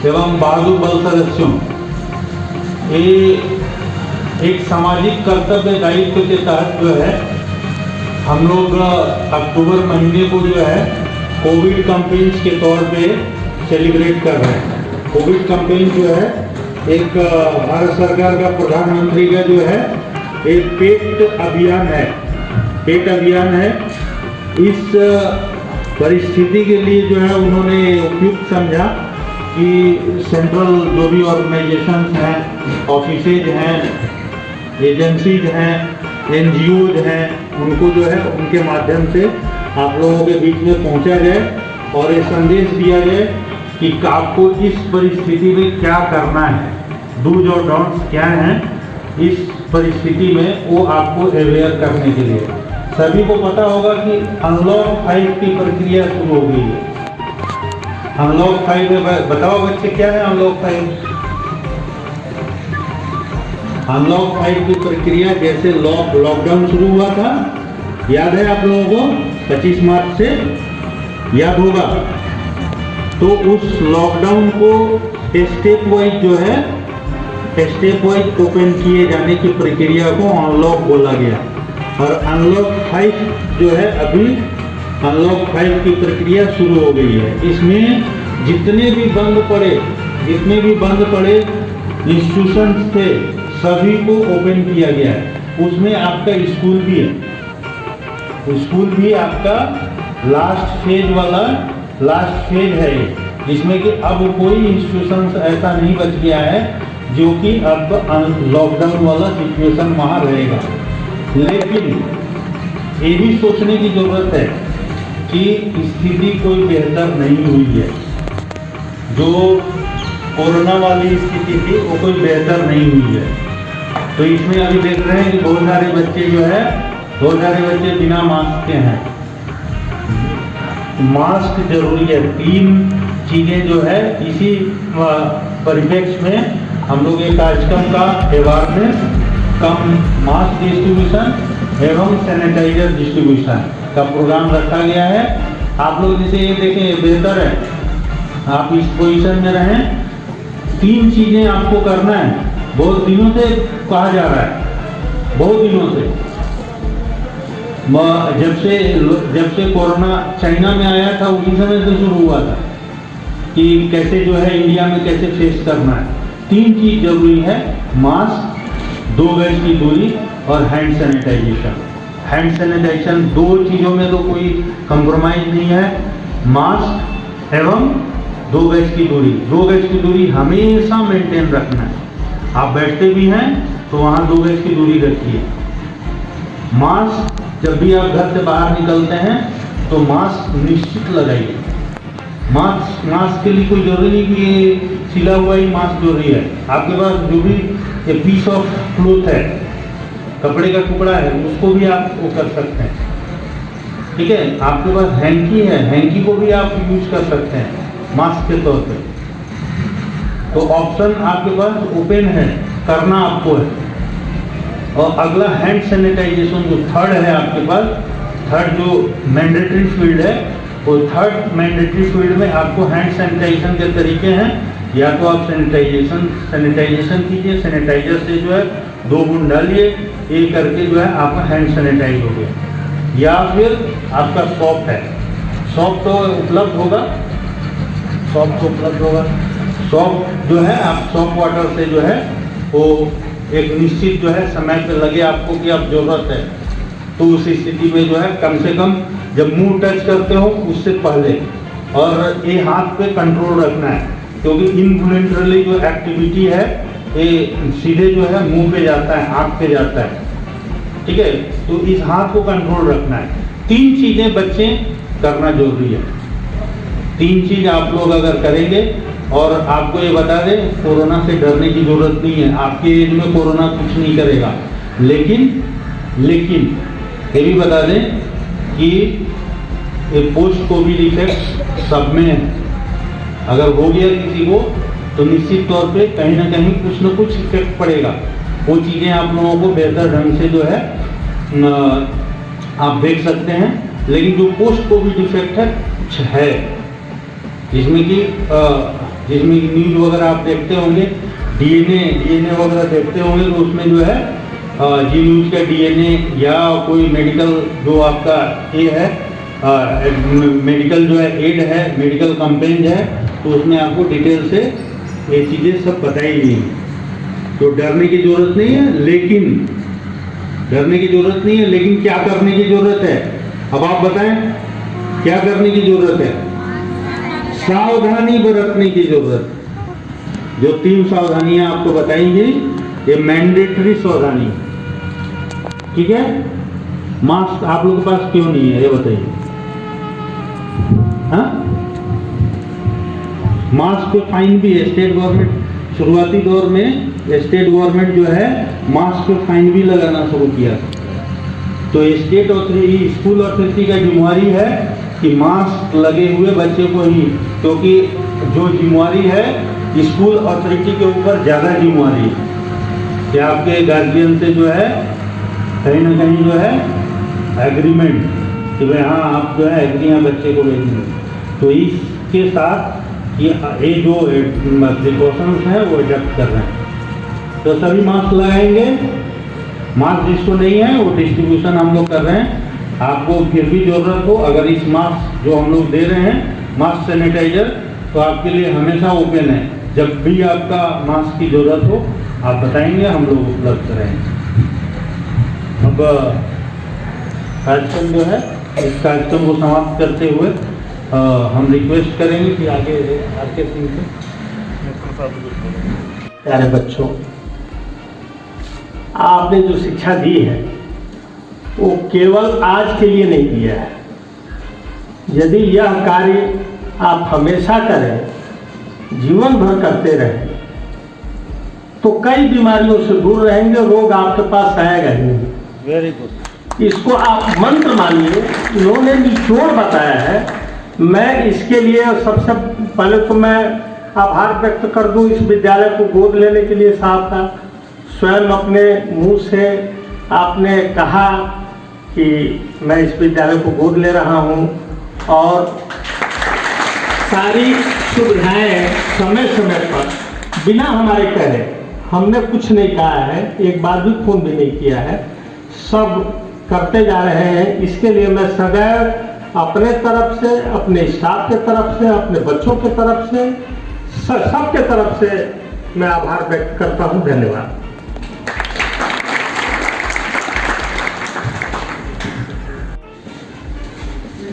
एवं बहादुर बल सदस्यों, ये एक सामाजिक कर्तव्य दायित्व के तहत जो है हम लोग अक्टूबर महीने को जो है कोविड कैंपेन्स के तौर पे सेलिब्रेट कर रहे हैं। कोविड कैंपेन जो है एक भारत सरकार का, प्रधानमंत्री का जो है एक पेट अभियान है। पेट अभियान है। इस परिस्थिति के लिए जो है उन्होंने उपयुक्त समझा कि सेंट्रल जो भी ऑर्गेनाइजेशंस हैं, ऑफिसेज हैं, एजेंसीज हैं, एनजीओज हैं, उनको जो है उनके माध्यम से आप लोगों के बीच में पहुंचा जाए और ये संदेश दिया जाए कि आपको इस परिस्थिति में क्या करना है, डूज और डोंट्स क्या हैं इस परिस्थिति में, वो आपको अवेयर करने के लिए। सभी को पता होगा कि अनलॉक 5 की प्रक्रिया शुरू हो गई है। अनलॉक 5 में बताओ बच्चे क्या है अनलॉक 5? अनलॉक 5 की प्रक्रिया, जैसे लॉकडाउन शुरू हुआ था, याद है आप लोगों को? 25 मार्च से याद होगा। तो उस लॉकडाउन को स्टेप वाइज जो है, स्टेप वाइज ओपन किए जाने की प्रक्रिया को अनलॉक बोला गया। और अनलॉक 5 जो है, अभी अनलॉक 5 की प्रक्रिया शुरू हो गई है। इसमें जितने भी बंद पड़े इंस्टीट्यूशंस थे, सभी को ओपन किया गया है। उसमें आपका स्कूल भी है। स्कूल भी आपका लास्ट फेज है ये, जिसमें कि अब कोई इंस्टीट्यूशन ऐसा नहीं बच गया है जो कि अब लॉकडाउन वाला सिचुएशन वहाँ रहेगा। लेकिन ये भी सोचने की जरूरत है कि स्थिति कोई बेहतर नहीं हुई है। जो कोरोना वाली स्थिति थी वो कोई बेहतर नहीं हुई है। तो इसमें अभी देख रहे हैं कि बहुत सारे बच्चे बिना मास्क के हैं। मास्क जरूरी है। 3 चीज़ें जो है इसी परिप्रेक्ष्य में हम लोग एक कार्यक्रम का अवेयरनेस कम मास्क डिस्ट्रीब्यूशन एवं सैनिटाइजर डिस्ट्रीब्यूशन का प्रोग्राम रखा गया है। आप लोग जैसे ये देखें, बेहतर है आप इस पोजीशन में रहें। 3 चीज़ें आपको करना है। बहुत दिनों से कहा जा रहा है, बहुत दिनों से, जब से कोरोना चाइना में आया था उसी समय से शुरू हुआ था कि कैसे जो है इंडिया में कैसे फेस करना है। 3 चीज़ जरूरी है, मास्क, 2 गज की दूरी और हैंड सैनिटाइजेशन। हैंड सैनिटाइजेशन 2 चीज़ों में तो कोई कंप्रोमाइज नहीं है। मास्क एवं 2 गज की दूरी। 2 गज की दूरी हमेशा मेंटेन रखना है। आप बैठते भी हैं तो वहाँ 2 गज की दूरी रखिए। मास्क, जब भी आप घर से बाहर निकलते हैं तो मास्क निश्चित लगाइए। मास्क के लिए कोई जरूरी नहीं कि ये सिला हुआ ही मास्क जरूरी है। आपके पास जो भी ये पीस ऑफ क्लोथ है, कपड़े का टुकड़ा है, उसको भी आप वो कर सकते हैं। ठीक है, आपके पास हैंकी है, हैंकी को भी आप यूज कर सकते हैं मास्क के तौर पे। तो ऑप्शन आपके पास ओपन है, करना आपको है। और अगला हैंड सैनिटाइजेशन जो थर्ड है आपके पास, थर्ड जो मैंडेटरी फील्ड है, वो थर्ड मैंडेटरी फील्ड में आपको हैंड सैनिटाइजेशन के तरीके हैं। या तो आप सैनिटाइजेशन कीजिए, सैनिटाइजर से जो है 2 बूंद डालिए, ये करके जो है आपका हैंड सैनिटाइज हो गया। या फिर आपका सॉप है, सॉप तो उपलब्ध होगा, सॉप जो है आप सॉप वाटर से जो है वो एक निश्चित जो है समय पे लगे आपको कि अब जरूरत है, तो उस स्थिति में जो है कम से कम जब मुंह टच करते हो उससे पहले, और ये हाथ पे कंट्रोल रखना है, क्योंकि इनवॉलंटरली जो एक्टिविटी है ये सीधे जो है मुंह पे जाता है, आँख पे जाता है। ठीक है, तो इस हाथ को कंट्रोल रखना है। 3 चीज़ें बच्चे करना जरूरी है। 3 चीज़ आप लोग अगर करेंगे, और आपको ये बता दें कोरोना से डरने की जरूरत नहीं है। आपके एज में कोरोना कुछ नहीं करेगा, लेकिन ये भी बता दें कि ये पोस्ट कोविड इफेक्ट सब में है। अगर हो गया किसी को तो निश्चित तौर पे कहीं ना कहीं कुछ न कुछ इफेक्ट पड़ेगा। वो चीज़ें आप लोगों को बेहतर ढंग से जो है आप देख सकते हैं। लेकिन जो पोस्ट कोविड इफेक्ट है कुछ है, जिसमें कि न्यूज़ वगैरह आप देखते होंगे, डीएनए वगैरह देखते होंगे, तो उसमें जो है जी न्यूज़ का डीएनए या कोई मेडिकल जो आपका ये है मेडिकल जो है एड है, मेडिकल कंपेन है, तो उसमें आपको डिटेल से ये चीज़ें सब बताई गई। तो डरने की ज़रूरत नहीं है, लेकिन क्या करने की ज़रूरत है? अब आप बताएं क्या करने की ज़रूरत है? सावधानी बरतने की ज़रूरत। जो 3 सावधानियां आपको बताई गई, ये मैंडेटरी सावधानी, ठीक है। मास्क आप लोगों के पास क्यों नहीं है, ये बताइए। हाँ, मास्क पे फाइन भी है। स्टेट गवर्नमेंट शुरुआती दौर में स्टेट गवर्नमेंट जो है मास्क पे फाइन भी लगाना शुरू किया। तो स्टेट अथॉरिटी, स्कूल अथॉरिटी का जिम्मेवारी है कि मास्क लगे हुए बच्चे को ही, क्योंकि जो जिम्मेवारी है स्कूल अथॉरिटी के ऊपर ज़्यादा जिम्मेवारी है कि आपके गार्जियन से जो है कहीं ना कहीं जो है एग्रीमेंट कि भाई हाँ आप जो है एग्री हैं बच्चे को भेजेंगे। तो इसके साथ ये जो प्रिकॉशंस हैं वो एडप्ट कर रहे हैं। तो सभी मास्क लगाएंगे। मास्क जिसको नहीं है वो डिस्ट्रीब्यूशन हम लोग कर रहे हैं। आपको फिर भी ज़रूरत हो, अगर इस मास्क जो हम लोग दे रहे हैं मास्क सैनिटाइजर, तो आपके लिए हमेशा ओपन है। जब भी आपका मास्क की ज़रूरत हो आप बताएंगे, हम लोग उपलब्ध कराएंगे। अब कार्यक्रम जो है इस कार्यक्रम को समाप्त करते हुए हम रिक्वेस्ट करेंगे कि आगे आर.के. सिंह से। प्यारे बच्चों, आपने जो शिक्षा दी है वो केवल आज के लिए नहीं दिया है। यदि यह कार्य आप हमेशा करें, जीवन भर करते रहें, तो कई बीमारियों से दूर रहेंगे, रोग आपके पास आएगा ही नहीं। Very good. इसको आप मंत्र मानिए। इन्होंने निचोड़ बताया है। मैं इसके लिए सबसे पहले तो मैं आभार व्यक्त कर दूं इस विद्यालय को गोद लेने के लिए साहब का। स्वयं अपने मुंह से आपने कहा कि मैं इस विद्यालय को गोद ले रहा हूं, और सारी सुविधाएं समय समय पर बिना हमारे कहे, हमने कुछ नहीं कहा है, एक बार भी फोन भी नहीं किया है, सब करते जा रहे हैं। इसके लिए मैं सदैव अपने तरफ से, अपने स्टाफ के तरफ से, अपने बच्चों के तरफ से, सबके तरफ से मैं आभार व्यक्त करता हूं। धन्यवाद।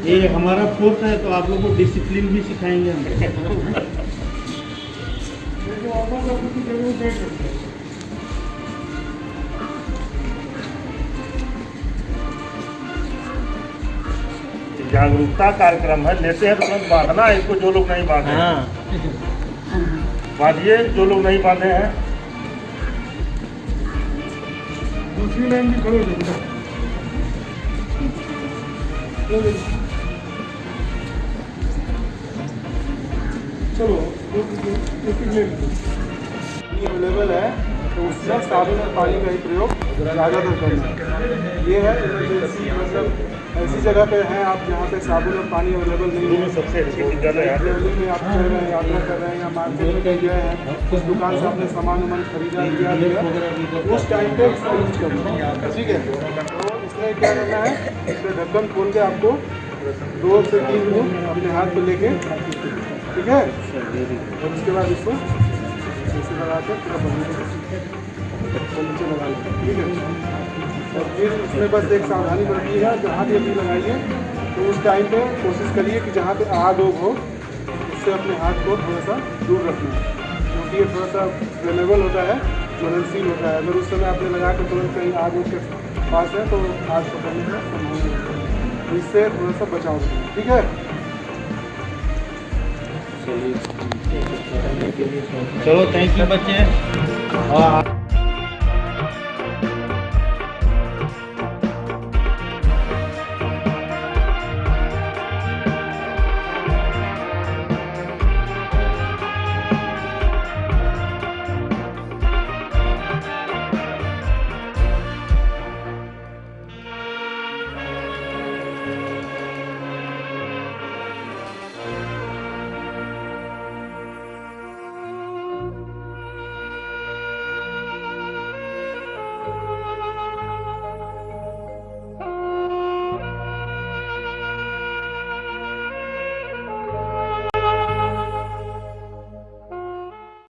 ये हमारा फोर्स है, तो आप लोगों को डिसिप्लिन भी सिखाएंगे हम। जागरूकता कार्यक्रम है, लेते हैं तो तुरंत बांधना है इसको, जो लोग नहीं बांधे बांधिए, जो लोग नहीं बांधे हैं। दूसरी लाइन भी करो। चलो अवेलेबल है, तो उसमें साबुन और पानी का ही प्रयोग ज़्यादातर करना है। ये है इमरजेंसी, मतलब ऐसी जगह पे हैं आप जहाँ पे साबुन और पानी अवेलेबल नहीं है। सबसे अच्छी विद्यालय है। ट्रेवलिंग में आप चल रहे हैं, यात्रा कर रहे हैं, या मार्केट में कहीं गए हैं, उस दुकान से आपने सामान खरीदा किया, उस टाइम पे इसका यूज करना, ठीक है। तो इसमें क्या करना है, इसमें ढक्कन खोल के आपको 2 से 3 मिनट अपने हाथ पे लेके, ठीक है, और उसके बाद इसको ऐसे लगा के पूरा नीचे लगा लें, ठीक है। और फिर उसमें बस एक सावधानी बरती है, जहाँ भी अभी लगाइए तो उस टाइम पे कोशिश करिए कि जहाँ पे आग उग हो उससे अपने हाथ को थोड़ा सा दूर रखना है, क्योंकि ये थोड़ा सा फ्लेमेबल होता है, ज्वलनशील होता है। अगर उस समय आपने लगा के तुरंत कहीं आग उग के पास है तो आग पकड़ने का संभावना है, इससे थोड़ा सा बचाव करें, ठीक है। चलो थैंक यू बच्चे।